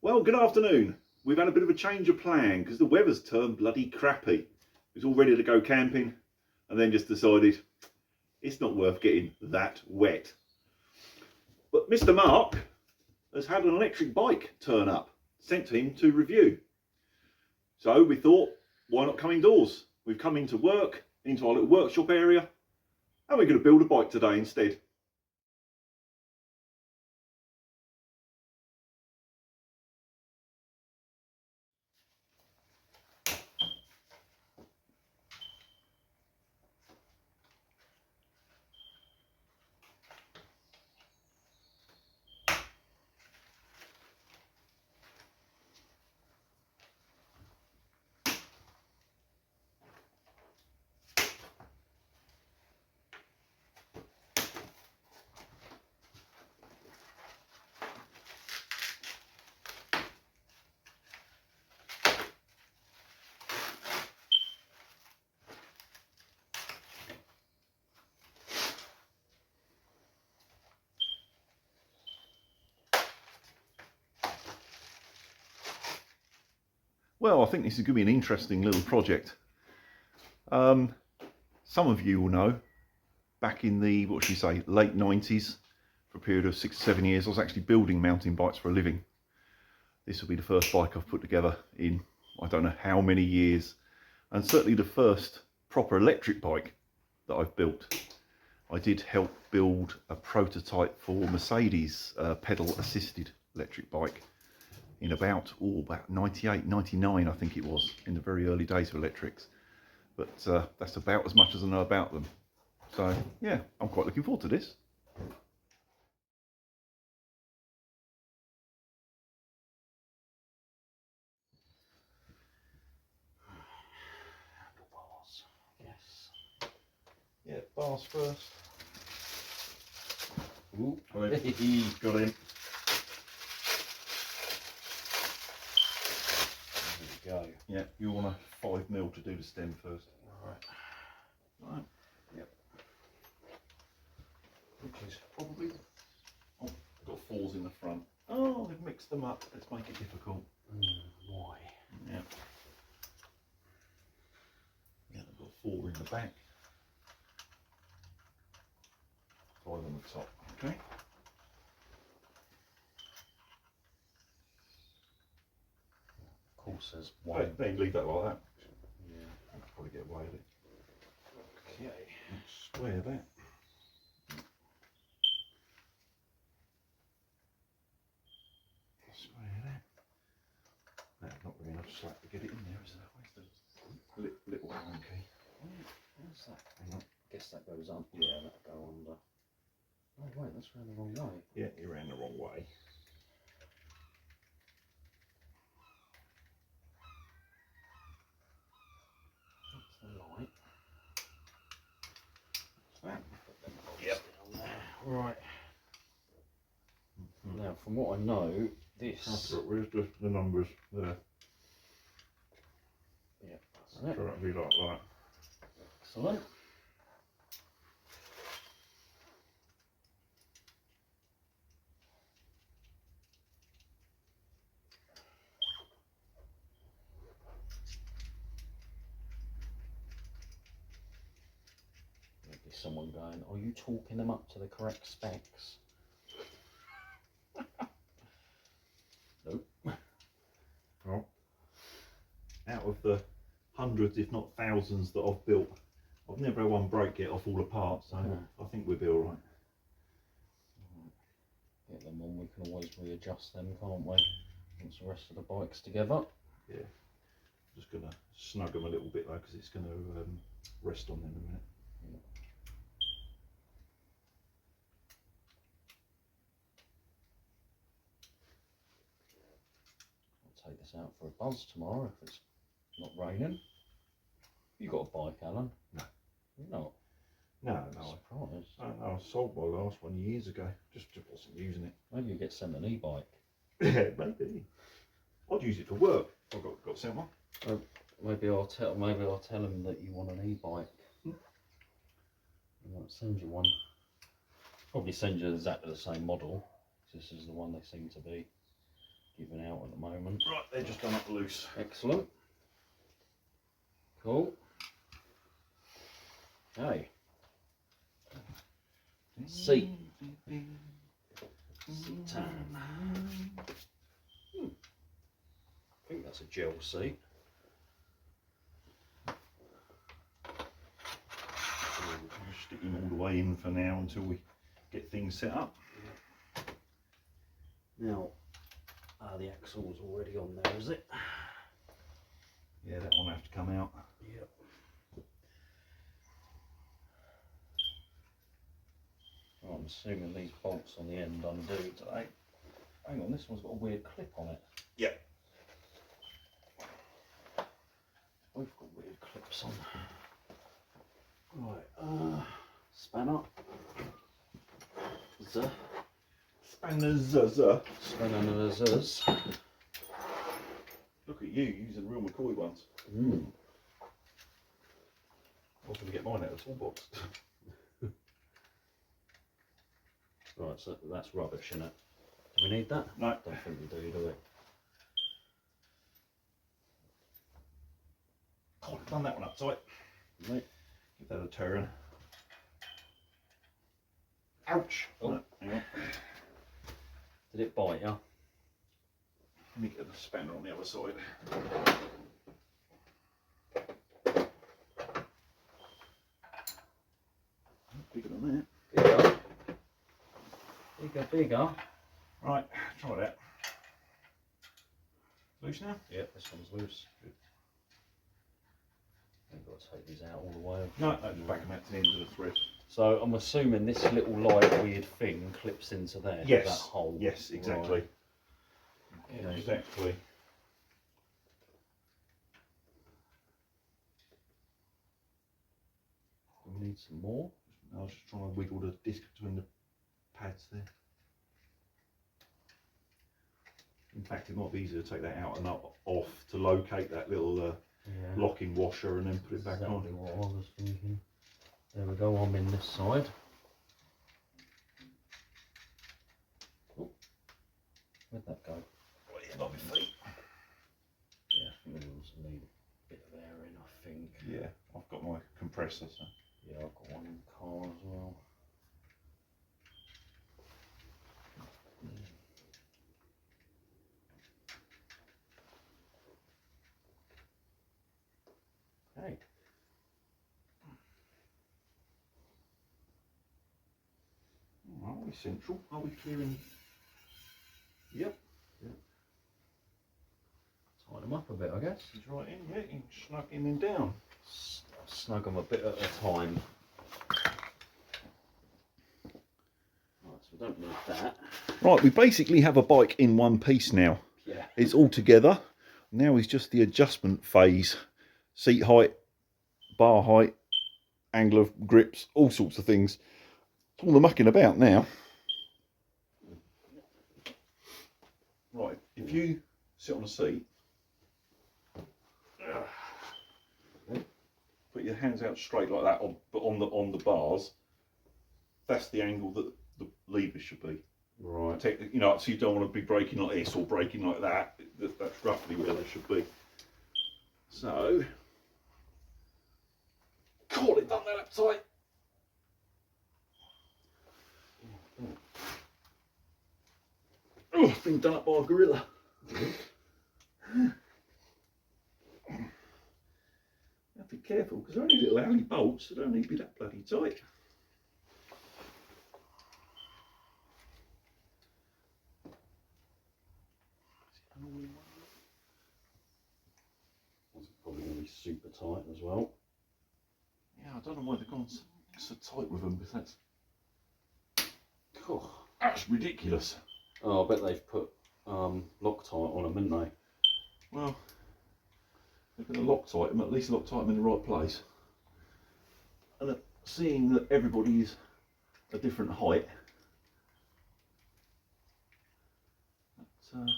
Well, good afternoon. We've had a bit of a change of plan because the weather's turned bloody crappy. We was all ready to go camping and then just decided it's not worth getting that wet. But Mr. Mark has had an electric bike turn up, sent to him to review. So we thought, why not come indoors? We've come into work, into our little workshop area, and we're going to build a bike today instead. Well, I think this is going to be an interesting little project. Some of you will know, back in the, what should you say, late 90s, for a period of 6 to 7 years, I was actually building mountain bikes for a living. This will be the first bike I've put together in, I don't know how many years, and certainly the first proper electric bike that I've built. I did help build a prototype for Mercedes pedal assisted electric bike in about 98, 99 I think it was, in the very early days of electrics. But that's about as much as I know about them. So yeah, I'm quite looking forward to this. Bars, yes. Yeah, bars first. Ooh, Got him. Got him. There we go. Yeah, you want a 5mm to do the stem first. Right. Yep. Which is probably, oh, got 4s in the front. Oh, they've mixed them up. Let's make it difficult. Why? Yeah. Yeah, they've got 4 in the back. 5 on the top. Okay. Of course, there's one. They leave that like that. Yeah. I'll probably get away with it. Okay. Square that. Square that. That's not really enough slack to get it in there, is there? Where's the little Allen key? What's that? Hang on. Guess that goes up. Yeah, that'll go under. Oh wait, that's round the wrong way. Yeah, you ran the wrong way. That's the light. That. Put them bolts Yep. down there. Right. Now, from what I know, this. Where's the numbers there? Yeah, that's Sure, it. it'll be like that. Excellent. There'll be someone going, are you talking them up to the correct specs? Nope. Well, out of the hundreds, if not thousands, that I've built, I've never had one break yet or fall apart, so I think we'll be alright. Get them on, we can always readjust them, can't we? Once the rest of the bike's together. Yeah. Just going to snug them a little bit though, because it's going to rest on them in a minute. I'll take this out for a buzz tomorrow if it's not raining. You got a bike, Alan? No. You're not? No. Surprised. I sold my last one years ago. Just wasn't using it. Maybe you get sent an e-bike. Yeah, maybe. I'd use it for work. I've got sent one. Maybe I'll tell him that you want an e-bike. He might send you one. Probably send you exactly the same model. This is the one they seem to be even out at the moment. Right, they're just gone up loose. Excellent. Cool. Okay. Seat. Seat time. I think that's a gel seat. We'll stick him all the way in for now until we get things set up. Now, the axle's already on there, is it? Yeah, that one will have to come out. Yep. Oh, I'm assuming these bolts on the end undo today. Hang on, this one's got a weird clip on it. Yep. We've got weird clips on. Right, spanner. Spanners. Spanners. Look at you using real McCoy ones. Mm. I was going to get mine out of the toolbox. Right, so that's rubbish, isn't it? Do we need that? No. Don't think we do we? Oh, I've done that one up tight. Right. Give that a turn. Ouch! Oh. Right, hang on. Did it bite you? Let me get the spanner on the other side. Bigger than that. Bigger. Right, try that. Loose now? Yeah, this one's loose. Good. I've got to take these out all the way. No, just back them out to the end of the thread. So I'm assuming this little light weird thing clips into there. Yes. That hole. Yes, exactly. Right. Yeah, exactly. Do we need some more? I was just trying to wiggle the disc between the pads there. In fact, it might be easier to take that out and off to locate that little locking washer and then put it back Exactly on. what I was thinking. There we go, I'm in this side. Oh, where'd that go? Right, yeah, not my feet. Yeah, I think we also need a bit of air in, I think. Yeah, I've got my compressor, so. Yeah, I've got one in the car as well. Okay. Are we central? Are we clearing? Yep. Tighten them up a bit, I guess. He's right in, yeah, you can snug him in down. Snug them a bit at a time. Right, so we don't need that. Right, we basically have a bike in one piece now. Yeah. It's all together. Now is just the adjustment phase. Seat height, bar height, angle of grips, all sorts of things. It's all the mucking about now. Right, if you sit on a seat, put your hands out straight like that, but on the bars, that's the angle that the lever should be. Right. You know, so you don't want to be braking like this or braking like that. That's roughly where they should be. So, call it done that up tight. Oh, it's been done up by a gorilla. Have to be careful because they're only little alley bolts, so they don't need to be that bloody tight. It's probably going to be super tight as well. Yeah, I don't know why they've gone so tight with them, because that's ridiculous. Oh, I bet they've put Loctite on them, haven't they? Well, they're going to Loctite them, at least Loctite them in the right place. And seeing that everybody is a different height, that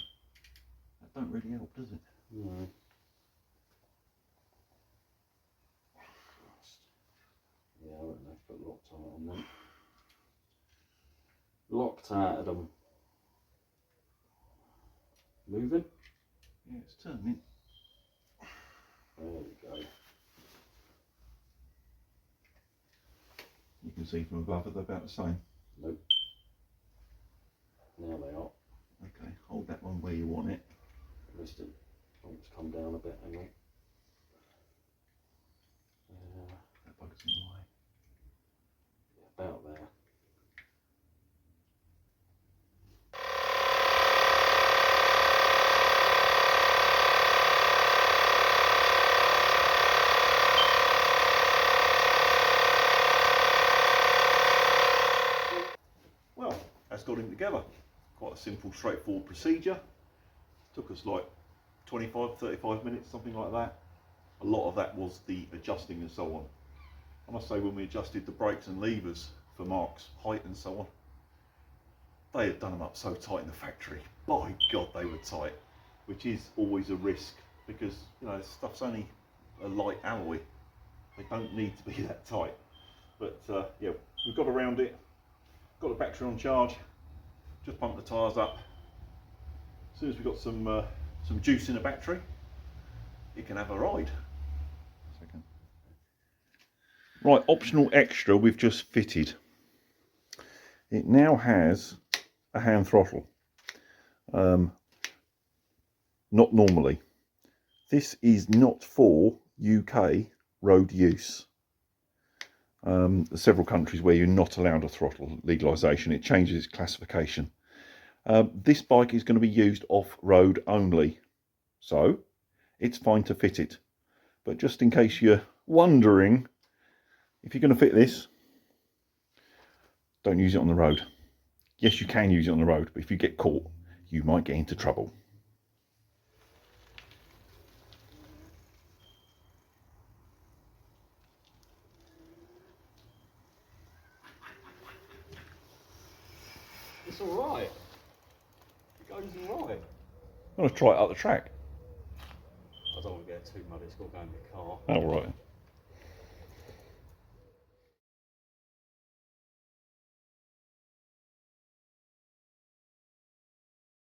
don't really help, does it? No. Yeah, I reckon they've put Loctite on them. Loctite them. Moving? Yeah, it's turning. There we go. You can see from above it, they're about the same. Nope. Now they are. Okay, hold that one where you want it. Missed it. Oh, it's come down a bit, hang on. That bugger's in the way. About there. Well, that's got him together. Quite a simple, straightforward procedure. Took us like 25, 35 minutes, something like that. A lot of that was the adjusting and so on. I must say, when we adjusted the brakes and levers for Mark's height and so on, they had done them up so tight in the factory. By God, they were tight, which is always a risk because, you know, this stuff's only a light alloy. They don't need to be that tight. But yeah, we've got around it, got the battery on charge, just pumped the tyres up. As soon as we've got some juice in the battery, it can have a ride. Second. Right, optional extra we've just fitted. It now has a hand throttle. Not normally. This is not for UK road use. Several countries where you're not allowed a throttle legalisation, it changes its classification. This bike is going to be used off-road only, so it's fine to fit it. But just in case you're wondering, if you're going to fit this, don't use it on the road. Yes, you can use it on the road, but if you get caught, you might get into trouble. It's alright. It goes alright. I'm going to try it up the track. I don't want to get too muddy, it's got to go in the car. Oh, right.